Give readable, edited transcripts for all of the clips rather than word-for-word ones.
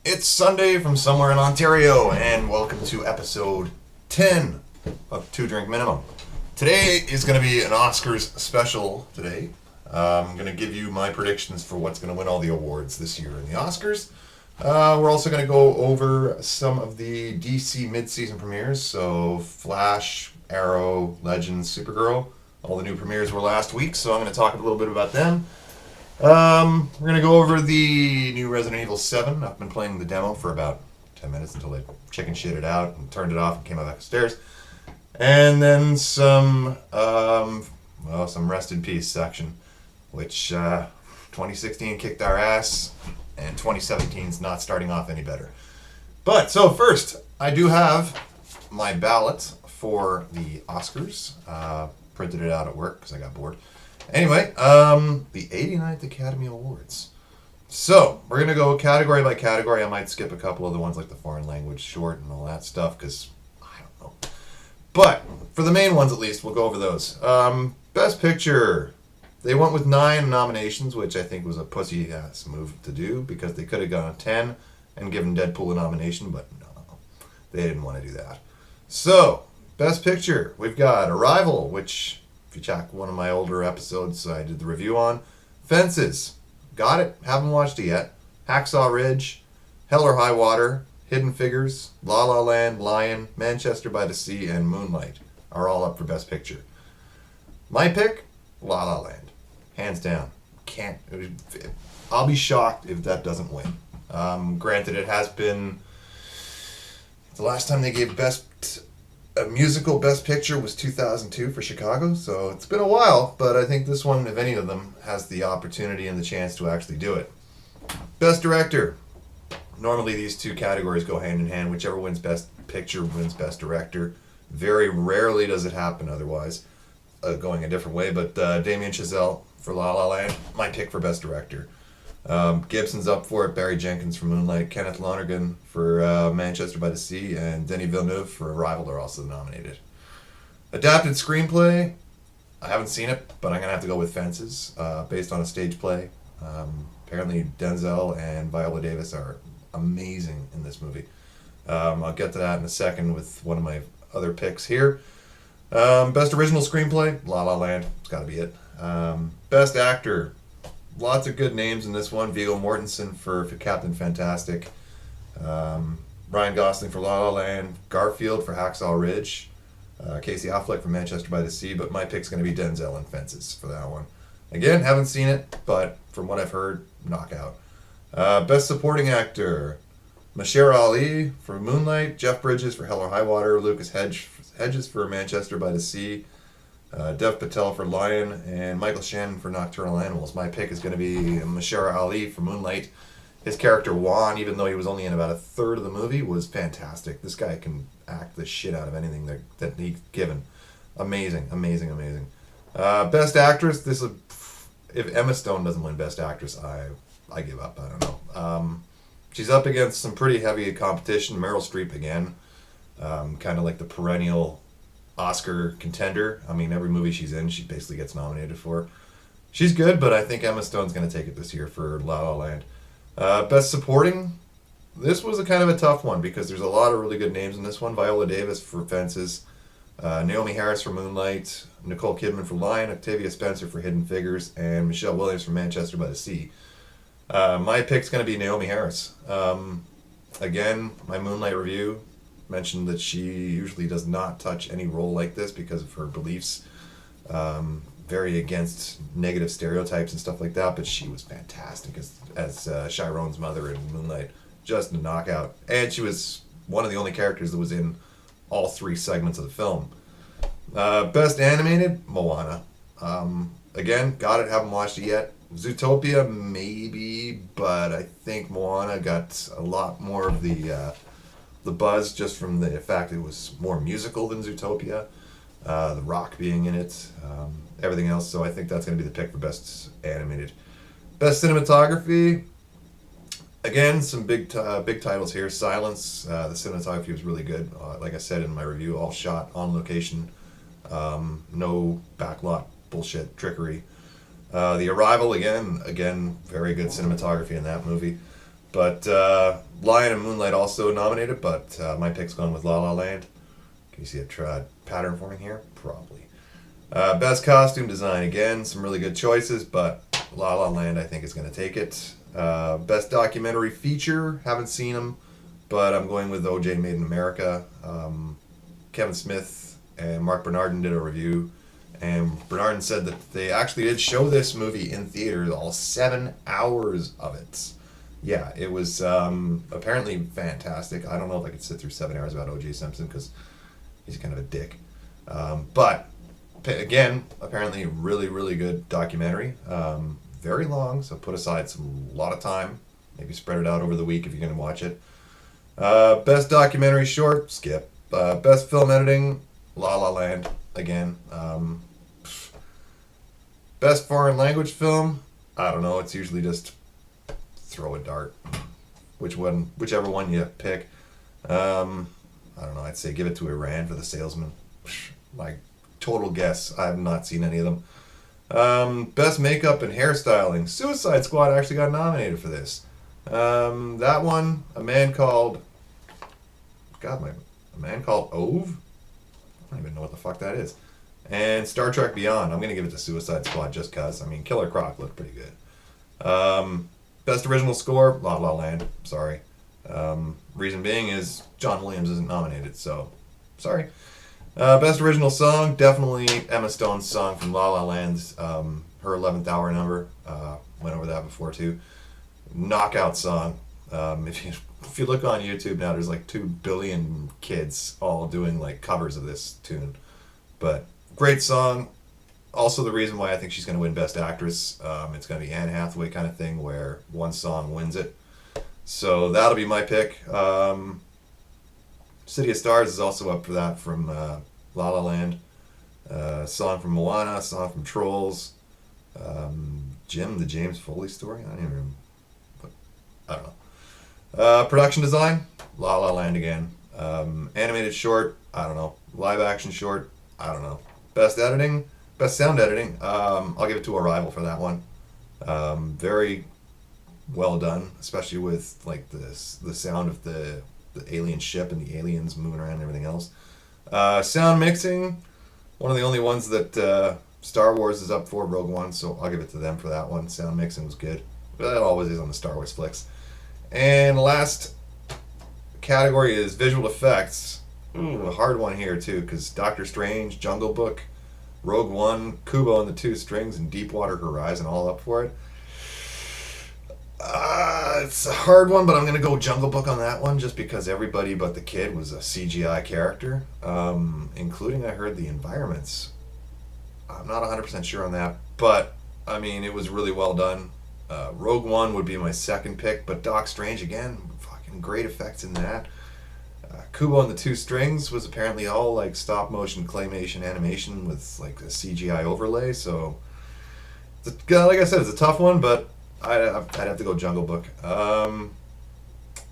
It's Sunday from somewhere in Ontario, and welcome to episode 10 of Two Drink Minimum. Today is going to be an Oscars special today. I'm going to give you my predictions for what's going to win all the awards this year in the Oscars. We're also going to go over some of the DC mid-season premieres, so Flash, Arrow, Legends, Supergirl. All the new premieres were last week, so I'm going to talk a little bit about them. We're going to go over the new Resident Evil 7. I've been playing the demo for about 10 minutes until they chicken shit it out and turned it off and came back upstairs. And then some rest in peace section, which 2016 kicked our ass, and 2017's not starting off any better. But, so first, I do have my ballot for the Oscars. Printed it out at work because I got bored. Anyway, the 89th Academy Awards. So, we're going to go category by category. I might skip a couple of the ones like the foreign language short and all that stuff because I don't know. But, for the main ones at least, we'll go over those. Best Picture. They went with 9 nominations, which I think was a pussy-ass move to do because they could have gone 10 and given Deadpool a nomination, but no, they didn't want to do that. So, Best Picture. We've got Arrival, which... if you check one of my older episodes I did the review on. Fences. Got it. Haven't watched it yet. Hacksaw Ridge. Hell or High Water. Hidden Figures. La La Land. Lion. Manchester by the Sea. And Moonlight are all up for Best Picture. My pick? La La Land. Hands down. I'll be shocked if that doesn't win. Granted, it has been... the last time they gave a musical Best Picture was 2002 for Chicago, so it's been a while, but I think this one, if any of them, has the opportunity and the chance to actually do it. Best Director. Normally these two categories go hand in hand. Whichever wins Best Picture wins Best Director. Very rarely does it happen otherwise, going a different way, but Damien Chazelle for La La Land, my pick for Best Director. Gibson's up for it, Barry Jenkins for Moonlight, Kenneth Lonergan for Manchester by the Sea, and Denis Villeneuve for Arrival are also nominated. Adapted Screenplay, I haven't seen it, but I'm going to have to go with Fences, based on a stage play. Apparently Denzel and Viola Davis are amazing in this movie. I'll get to that in a second with one of my other picks here. Best Original Screenplay, La La Land, it's got to be it. Best Actor, lots of good names in this one. Viggo Mortensen for Captain Fantastic. Ryan Gosling for La La Land. Garfield for Hacksaw Ridge. Casey Affleck for Manchester by the Sea. But my pick's going to be Denzel and Fences for that one. Again, haven't seen it, but from what I've heard, knockout. Best Supporting Actor. Mahershala Ali for Moonlight. Jeff Bridges for Hell or High Water. Lucas Hedges for Manchester by the Sea. Dev Patel for Lion, and Michael Shannon for Nocturnal Animals. My pick is going to be Mahershala Ali for Moonlight. His character Juan, even though he was only in about a third of the movie, was fantastic. This guy can act the shit out of anything that he's given. Amazing. Best Actress. If Emma Stone doesn't win Best Actress, I give up. I don't know. She's up against some pretty heavy competition. Meryl Streep again, kind of like the perennial Oscar contender. I mean, every movie she's in, she basically gets nominated for. She's good, but I think Emma Stone's going to take it this year for La La Land. Best Supporting. This was a kind of a tough one because there's a lot of really good names in this one. Viola Davis for Fences, Naomi Harris for Moonlight, Nicole Kidman for Lion, Octavia Spencer for Hidden Figures, and Michelle Williams for Manchester by the Sea. My pick's going to be Naomi Harris. Again, my Moonlight review mentioned that she usually does not touch any role like this because of her beliefs, very against negative stereotypes and stuff like that, but she was fantastic as Chiron's mother in Moonlight. Just a knockout. And she was one of the only characters that was in all 3 segments of the film. Best Animated, Moana. Again, got it, haven't watched it yet. Zootopia, maybe, but I think Moana got a lot more of the buzz just from the fact it was more musical than Zootopia, The Rock being in it, everything else. So I think that's going to be the pick for Best Animated. Best Cinematography, again, some big titles here. Silence, the cinematography was really good. Like I said in my review, all shot on location, no backlot bullshit trickery. The Arrival, again, very good cinematography in that movie. But Lion and Moonlight also nominated, but my pick's gone with La La Land. Can you see a pattern forming here? Probably. Best costume design, again, some really good choices, but La La Land I think is going to take it. Best documentary feature, haven't seen them, but I'm going with OJ Made in America. Kevin Smith and Mark Bernardin did a review, and Bernardin said that they actually did show this movie in theaters, all 7 hours of it. Yeah, it was apparently fantastic. I don't know if I could sit through 7 hours about O.J. Simpson because he's kind of a dick. But again, apparently really, really good documentary. Very long, so put aside a lot of time. Maybe spread it out over the week if you're going to watch it. Best documentary short, skip. Best film editing, La La Land, again. Best foreign language film, I don't know. It's usually just throw a dart. Whichever one you pick. I don't know. I'd say give it to Iran for The Salesman. Like total guess. I have not seen any of them. Best makeup and hairstyling. Suicide Squad actually got nominated for this. That one, a man called Ove. I don't even know what the fuck that is. And Star Trek Beyond. I'm gonna give it to Suicide Squad just cause. I mean, Killer Croc looked pretty good. Best original score, La La Land. Sorry. Reason being is John Williams isn't nominated, so sorry. Best original song, definitely Emma Stone's song from La La Land's her 11th Hour number. Went over that before too. Knockout song. If you look on YouTube now, there's like 2 billion kids all doing like covers of this tune. But great song. Also the reason why I think she's going to win Best Actress. It's going to be Anne Hathaway kind of thing where one song wins it. So that'll be my pick. City of Stars is also up for that from La La Land. Song from Moana, song from Trolls. Jim, the James Foley story? I don't know. Production design, La La Land again. Animated short, I don't know. Live action short, I don't know. Best editing, best sound editing, I'll give it to Arrival for that one. Very well done, especially with like the sound of the alien ship and the aliens moving around and everything else. Sound mixing, one of the only ones that Star Wars is up for, Rogue One, so I'll give it to them for that one. Sound mixing was good. But that always is on the Star Wars flicks. And last category is visual effects. A hard one here too, because Doctor Strange, Jungle Book, Rogue One, Kubo and the Two Strings, and Deepwater Horizon all up for it. It's a hard one, but I'm going to go Jungle Book on that one just because everybody but the kid was a CGI character, including, I heard, the environments. I'm not 100% sure on that, but I mean, it was really well done. Rogue One would be my second pick, but Doc Strange, again, fucking great effects in that. Kubo and the Two Strings was apparently all like stop motion claymation animation with like a CGI overlay, so like I said, it's a tough one, but I'd have to go Jungle Book.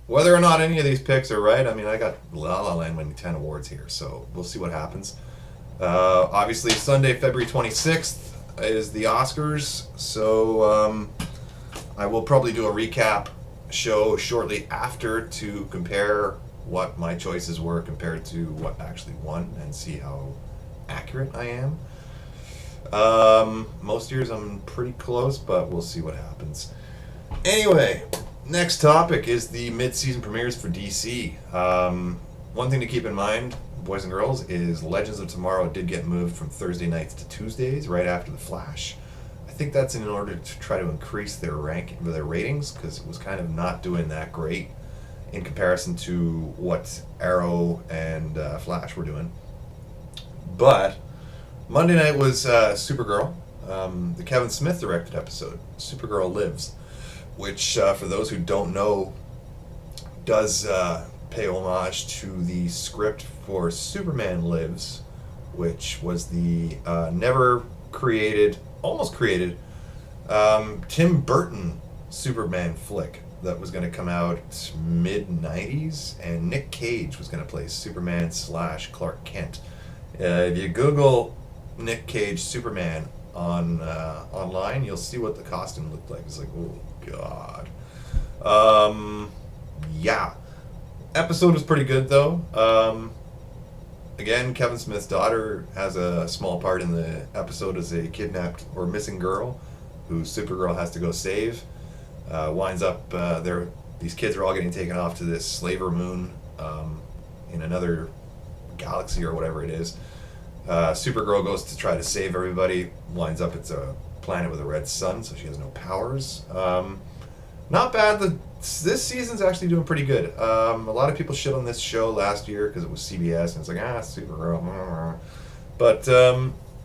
Whether or not any of these picks are right, I mean, I got La La Land winning 10 awards here, so we'll see what happens. Obviously, Sunday, February 26th is the Oscars, so I will probably do a recap show shortly after to compare what my choices were compared to what actually won and see how accurate I am. Most years I'm pretty close, but we'll see what happens. Anyway, next topic is the mid-season premieres for DC. One thing to keep in mind, boys and girls, is Legends of Tomorrow did get moved from Thursday nights to Tuesdays right after The Flash. I think that's in order to try to increase their ratings, because it was kind of not doing that great in comparison to what Arrow and Flash were doing. But Monday night was Supergirl, the Kevin Smith directed episode, Supergirl Lives, which, for those who don't know, does pay homage to the script for Superman Lives, which was the almost created, Tim Burton Superman flick that was going to come out mid-90s, and Nick Cage was going to play Superman / Clark Kent. If you Google Nick Cage Superman on online, you'll see what the costume looked like. It's like, oh god. Yeah. Episode was pretty good though. Again, Kevin Smith's daughter has a small part in the episode as a kidnapped or missing girl who Supergirl has to go save. Winds up, these kids are all getting taken off to this slaver moon in another galaxy or whatever it is. Supergirl goes to try to save everybody. Winds up, it's a planet with a red sun, so she has no powers. Not bad. This season's actually doing pretty good. A lot of people shit on this show last year because it was CBS, and it's like, Supergirl. But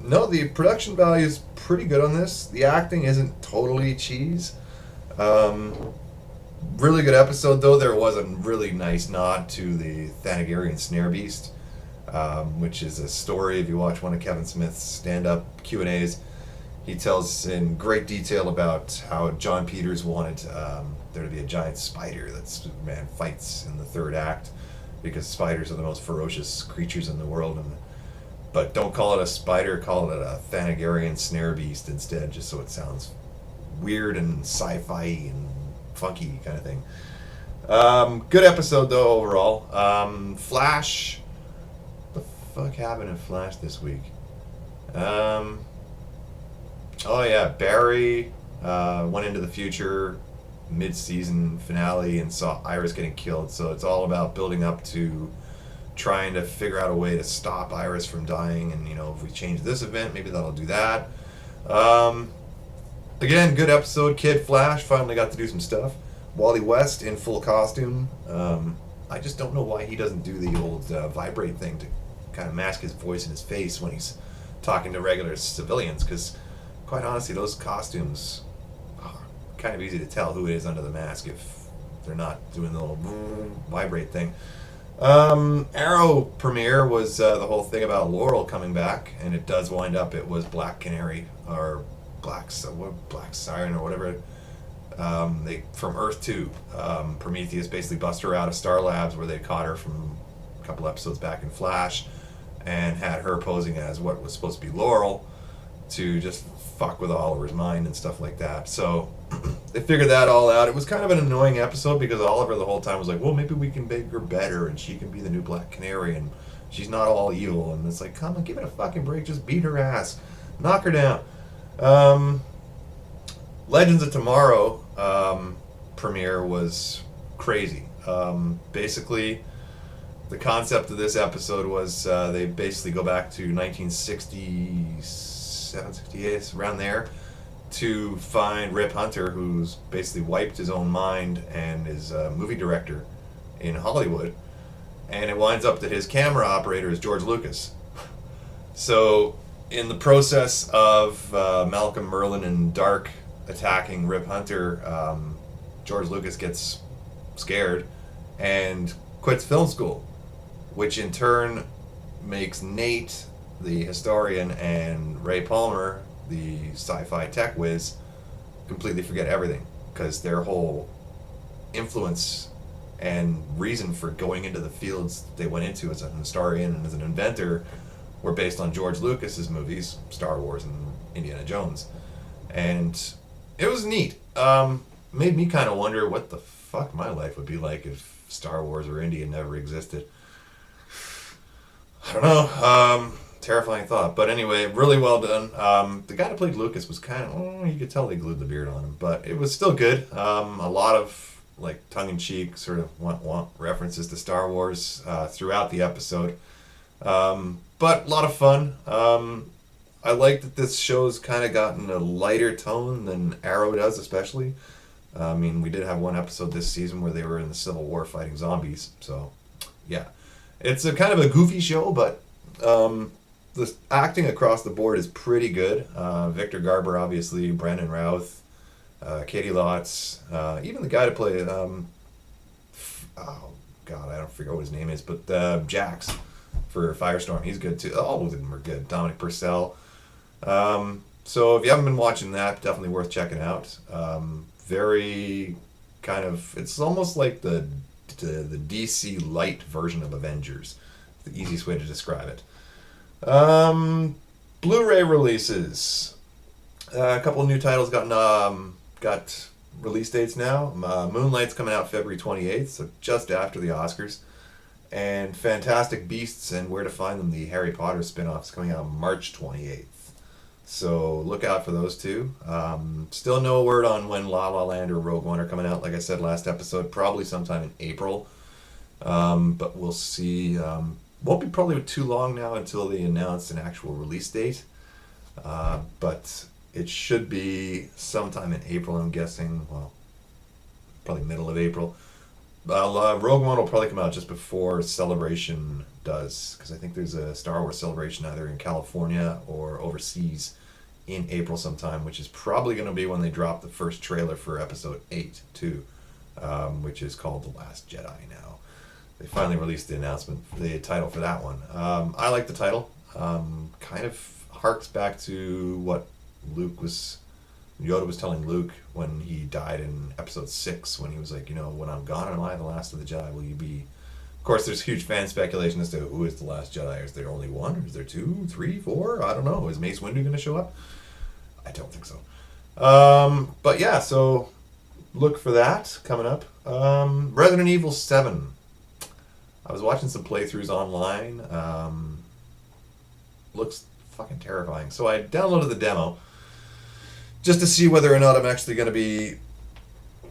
no, the production value is pretty good on this. The acting isn't totally cheese. Really good episode, though. There was a really nice nod to the Thanagarian Snare Beast, which is a story. If you watch one of Kevin Smith's stand-up Q&As, he tells in great detail about how John Peters wanted there to be a giant spider that Superman fights in the third act, because spiders are the most ferocious creatures in the world. But don't call it a spider, call it a Thanagarian Snare Beast instead, just so it sounds weird and sci-fi and funky kind of thing. Good episode though overall. Flash. What the fuck happened in Flash this week? Oh yeah, Barry went into the future mid-season finale and saw Iris getting killed. So it's all about building up to trying to figure out a way to stop Iris from dying. And if we change this event, maybe that'll do that. Again, good episode. Kid Flash finally got to do some stuff. Wally West in full costume. I just don't know why he doesn't do the old vibrate thing to kind of mask his voice and his face when he's talking to regular civilians, because quite honestly, those costumes are kind of easy to tell who it is under the mask if they're not doing the little vibrate thing. Arrow premiere was the whole thing about Laurel coming back, and it does wind up it was Black Canary or Black Siren or whatever. They from Earth 2. Prometheus basically busted her out of Star Labs, where they caught her from a couple episodes back in Flash, and had her posing as what was supposed to be Laurel to just fuck with Oliver's mind and stuff like that. So they figured that all out. It was kind of an annoying episode because Oliver the whole time was like, well, maybe we can make her better and she can be the new Black Canary and she's not all evil. And it's like, come on, give it a fucking break. Just beat her ass. Knock her down. Legends of Tomorrow premiere was crazy. Basically, the concept of this episode was they basically go back to 1967, 68, around there, to find Rip Hunter, who's basically wiped his own mind and is a movie director in Hollywood. And it winds up that his camera operator is George Lucas. So, in the process of Malcolm Merlyn and Dark attacking Rip Hunter, George Lucas gets scared and quits film school, which in turn makes Nate, the historian, and Ray Palmer, the sci-fi tech whiz, completely forget everything, because their whole influence and reason for going into the fields they went into as an historian and as an inventor were based on George Lucas's movies, Star Wars and Indiana Jones. And it was neat. Made me kind of wonder what the fuck my life would be like if Star Wars or India never existed. I don't know. Terrifying thought. But anyway, really well done. The guy that played Lucas was kind of, you could tell they glued the beard on him, but it was still good. A lot of like tongue-in-cheek sort of want references to Star Wars throughout the episode. But a lot of fun. I like that this show's kind of gotten a lighter tone than Arrow does, especially. I mean, we did have one episode this season where they were in the Civil War fighting zombies. So, yeah. It's a kind of a goofy show, but the acting across the board is pretty good. Victor Garber, obviously, Brandon Routh, Katie Lotz, even the guy to play, oh, God, I don't forget what his name is, but Jax for Firestorm, he's good too. All of them are good. Dominic Purcell. So if you haven't been watching that, definitely worth checking out. Very kind of, it's almost like the DC light version of Avengers. The easiest way to describe it. Blu-ray releases. A couple of new titles got release dates now. Moonlight's coming out February 28th, so just after the Oscars. And Fantastic Beasts and Where to Find Them, the Harry Potter spin-offs, coming out March 28th. So look out for those two. Still no word on when La La Land or Rogue One are coming out. Like I said last episode, probably sometime in April. But we'll see. Won't be probably too long now until they announce an actual release date. But it should be sometime in April, I'm guessing. Well, probably middle of April. Rogue One will probably come out just before Celebration does, because I think there's a Star Wars Celebration either in California or overseas in April sometime, which is probably going to be when they drop the first trailer for Episode 8 too, which is called The Last Jedi now. They finally released the announcement, the title for that one. I like the title. Kind of harks back to what Yoda was telling Luke when he died in Episode 6, when he was like, when I'm gone, am I the last of the Jedi? Will you be? Of course, there's huge fan speculation as to who is the last Jedi. Is there only one? Or is there 2, 3, 4? I don't know. Is Mace Windu going to show up? I don't think so. But yeah, so look for that coming up. Resident Evil 7. I was watching some playthroughs online. Looks fucking terrifying. So I downloaded the demo just to see whether or not I'm actually going to be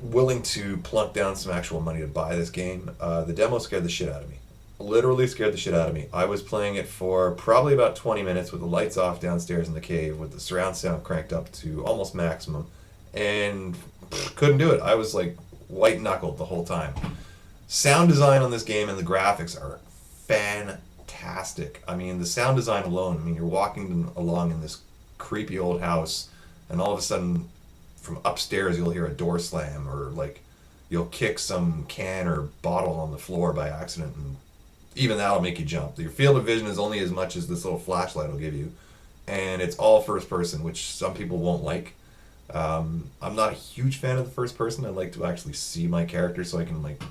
willing to plunk down some actual money to buy this game. The demo scared the shit out of me. Literally scared the shit out of me. I was playing it for probably about 20 minutes with the lights off downstairs in the cave, with the surround sound cranked up to almost maximum, and couldn't do it. I was like white-knuckled the whole time. Sound design on this game and the graphics are fantastic. I mean, the sound design alone, you're walking along in this creepy old house, and all of a sudden, from upstairs, you'll hear a door slam, or like you'll kick some can or bottle on the floor by accident, and even that'll make you jump. Your field of vision is only as much as this little flashlight will give you, and it's all first person, which some people won't like. I'm not a huge fan of the first person. I like to actually see my character so I can like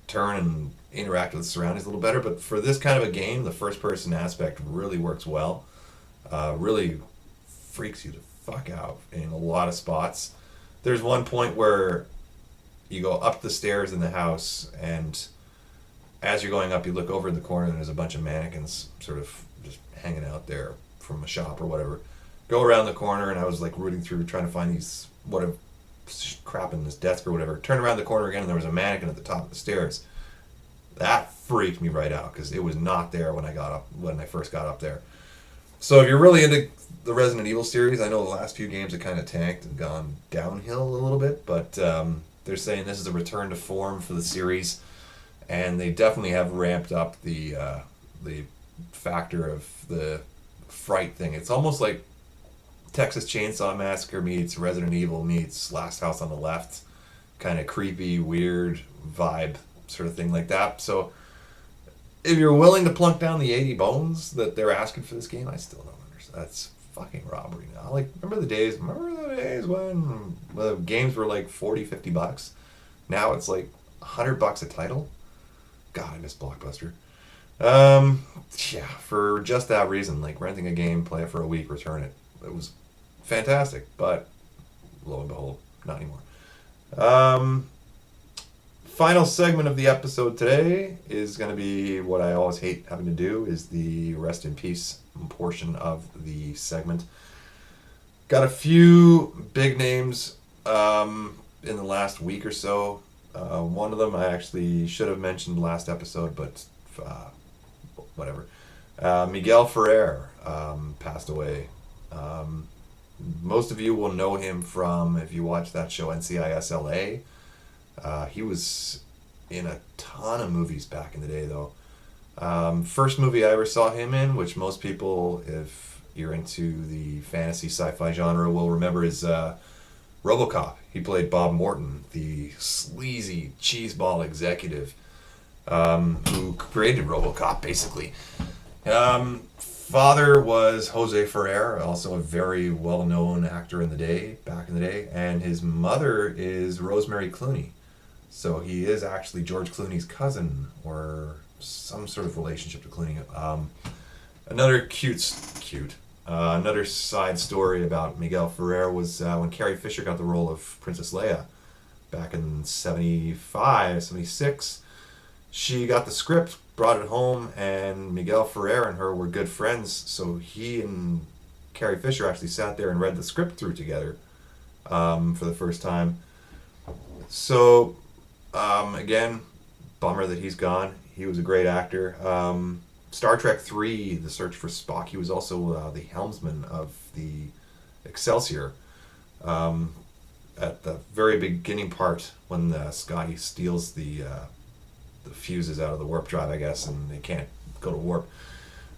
turn and interact with the surroundings a little better. But for this kind of a game, the first person aspect really works well. Really freaks you the fuck out in a lot of spots. There's one point where you go up the stairs in the house, and as you're going up, you look over in the corner and there's a bunch of mannequins sort of just hanging out there from a shop or whatever. Go around the corner, and I was like rooting through trying to find these whatever crap in this desk or whatever. Turn around the corner again, and there was a mannequin at the top of the stairs. That freaked me right out because it was not there when I first got up there. So if you're really into the Resident Evil series, I know the last few games have kind of tanked and gone downhill a little bit, but they're saying this is a return to form for the series, and they definitely have ramped up the factor of the fright thing. It's almost like Texas Chainsaw Massacre meets Resident Evil meets Last House on the Left, kind of creepy, weird vibe sort of thing like that. So if you're willing to plunk down the 80 bones that they're asking for this game, I still don't understand. That's fucking robbery now. Like, remember the days when the games were like $40-$50? Now it's like $100 a title. God, I miss Blockbuster. Yeah, for just that reason, like renting a game, play it for a week, return it. It was fantastic, but lo and behold, not anymore. Final segment of the episode today is going to be what I always hate having to do, is the rest in peace portion of the segment. Got a few big names in the last week or so. One of them I actually should have mentioned last episode, but whatever. Miguel Ferrer passed away. Most of you will know him from, if you watch that show NCIS LA. He was in a ton of movies back in the day, though. First movie I ever saw him in, which most people, if you're into the fantasy sci-fi genre, will remember, is RoboCop. He played Bob Morton, the sleazy cheeseball executive who created RoboCop, basically. Father was Jose Ferrer, also a very well-known actor back in the day, and his mother is Rosemary Clooney. So he is actually George Clooney's cousin, or some sort of relationship to Clooney. Another another side story about Miguel Ferrer was when Carrie Fisher got the role of Princess Leia. back in 75, 76. She got the script, brought it home, and Miguel Ferrer and her were good friends, so he and Carrie Fisher actually sat there and read the script through together for the first time. So, again, bummer that he's gone. He was a great actor. Star Trek III, The Search for Spock, he was also the helmsman of the Excelsior. At the very beginning part, when Scotty steals the fuses out of the warp drive, I guess, and they can't go to warp.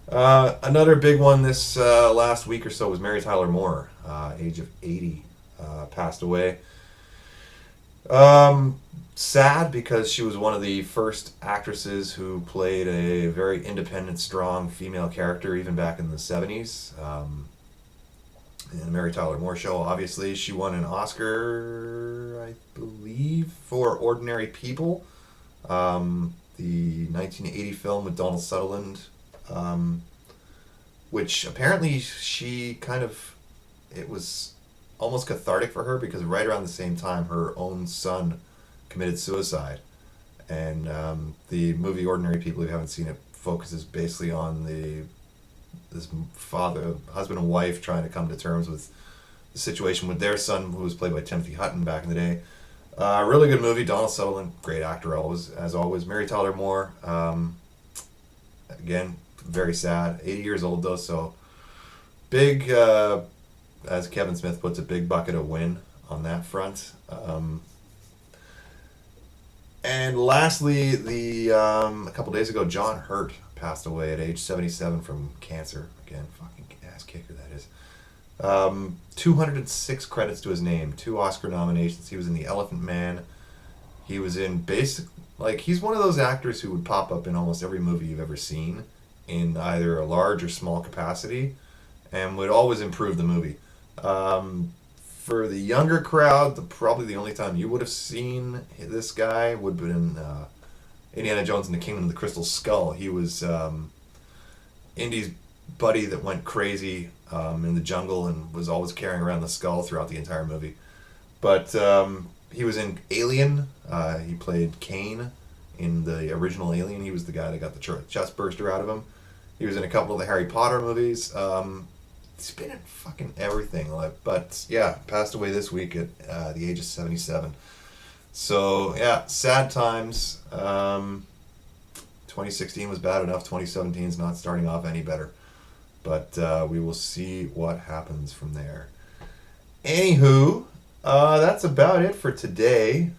Another big one this last week or so was Mary Tyler Moore, age of 80, passed away. Sad because she was one of the first actresses who played a very independent, strong female character even back in the 70s. In the Mary Tyler Moore Show, obviously, she won an Oscar, I believe, for Ordinary People, the 1980 film with Donald Sutherland, which apparently it was almost cathartic for her because right around the same time her own son committed suicide. And the movie Ordinary People, if you haven't seen it, focuses basically on this husband and wife trying to come to terms with the situation with their son, who was played by Timothy Hutton back in the day. Really good movie. Donald Sutherland, great actor as always. Mary Tyler Moore, again, very sad. 80 years old though, so big, as Kevin Smith puts it, big bucket of win on that front. And lastly, a couple days ago, John Hurt passed away at age 77 from cancer. Again, fucking ass kicker that is. 206 credits to his name, 2 Oscar nominations. He was in The Elephant Man. He was in he's one of those actors who would pop up in almost every movie you've ever seen in either a large or small capacity and would always improve the movie. For the younger crowd, probably the only time you would have seen this guy would have been Indiana Jones and the Kingdom of the Crystal Skull. He was Indy's buddy that went crazy in the jungle and was always carrying around the skull throughout the entire movie. But he was in Alien. He played Kane in the original Alien. He was the guy that got the chest burster out of him. He was in a couple of the Harry Potter movies. He's been in fucking everything. But yeah, passed away this week at the age of 77. So yeah, sad times. 2016 was bad enough. 2017 is not starting off any better. But we will see what happens from there. Anywho, that's about it for today.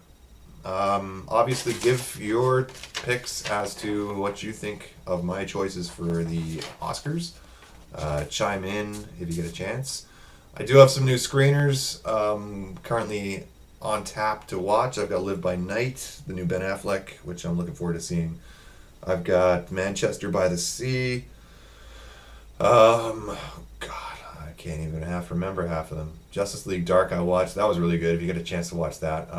Obviously, give your picks as to what you think of my choices for the Oscars. Chime in if you get a chance. I do have some new screeners currently on tap to watch. I've got Live by Night, the new Ben Affleck, which I'm looking forward to seeing. I've got Manchester by the Sea. God, I can't even remember half of them. Justice League Dark I watched. That was really good if you get a chance to watch that.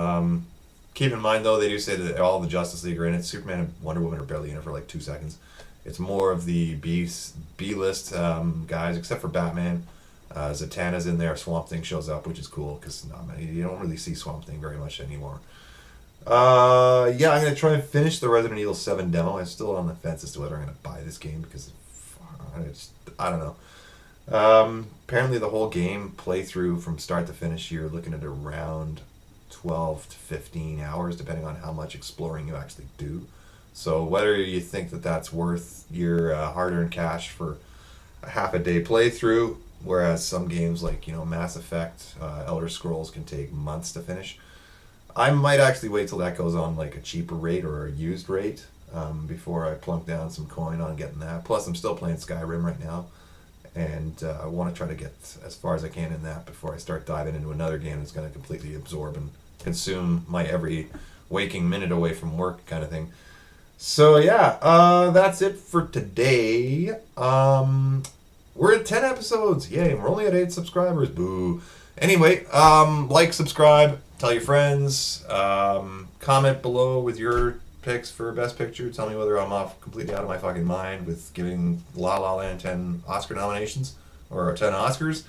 Keep in mind, though, they do say that all the Justice League are in it. Superman and Wonder Woman are barely in it for like 2 seconds. It's more of the B-list guys, except for Batman. Zatanna's in there. Swamp Thing shows up, which is cool because you don't really see Swamp Thing very much anymore. Yeah, I'm going to try and finish the Resident Evil 7 demo. I'm still on the fence as to whether I'm going to buy this game because I don't know. Apparently the whole game playthrough from start to finish, you're looking at around 12 to 15 hours, depending on how much exploring you actually do. So whether you think that that's worth your hard-earned cash for a half a day playthrough, whereas some games like Mass Effect, Elder Scrolls can take months to finish, I might actually wait till that goes on like a cheaper rate or a used rate before I plunk down some coin on getting that. Plus, I'm still playing Skyrim right now, and I want to try to get as far as I can in that before I start diving into another game that's going to completely absorb and consume my every waking minute away from work kind of thing. So yeah, that's it for today. We're at 10 episodes. Yay, we're only at 8 subscribers. Boo. Anyway, like, subscribe, tell your friends, comment below with your picks for Best Picture. Tell me whether I'm completely out of my fucking mind with giving La La Land 10 Oscar nominations or 10 Oscars.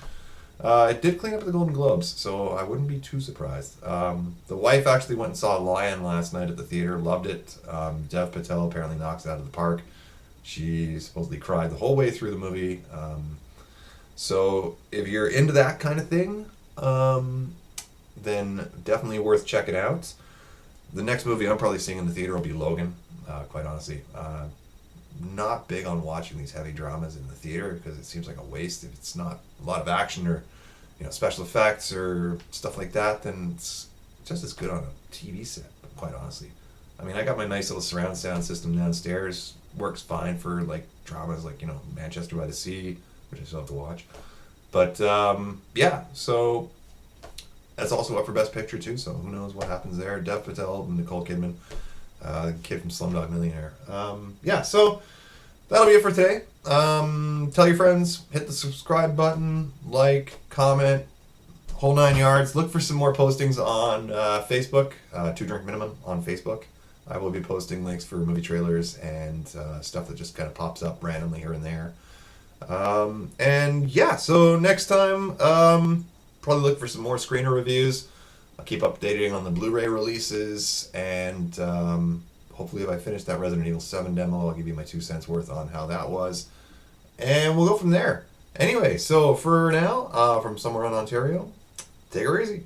It did clean up at the Golden Globes, so I wouldn't be too surprised. The wife actually went and saw Lion last night at the theater, loved it. Dev Patel apparently knocks it out of the park. She supposedly cried the whole way through the movie. So if you're into that kind of thing, then definitely worth checking out. The next movie I'm probably seeing in the theater will be Logan, quite honestly. Not big on watching these heavy dramas in the theater because it seems like a waste. If it's not a lot of action or special effects or stuff like that, then it's just as good on a TV set, quite honestly. I mean, I got my nice little surround sound system downstairs. Works fine for like dramas like Manchester by the Sea, which I still have to watch. But yeah, so that's also up for Best Picture too. So who knows what happens there? Dev Patel, Nicole Kidman, the kid from Slumdog Millionaire. Yeah, so that'll be it for today. Tell your friends, hit the subscribe button, like, comment, whole 9 yards. Look for some more postings on Facebook, 2 Drink Minimum on Facebook. I will be posting links for movie trailers and stuff that just kind of pops up randomly here and there. And yeah, so next time, probably look for some more screener reviews. I'll keep updating on the Blu-ray releases, and hopefully if I finish that Resident Evil 7 demo, I'll give you my 2 cents worth on how that was. And we'll go from there. Anyway, so for now, from somewhere in Ontario, take her easy.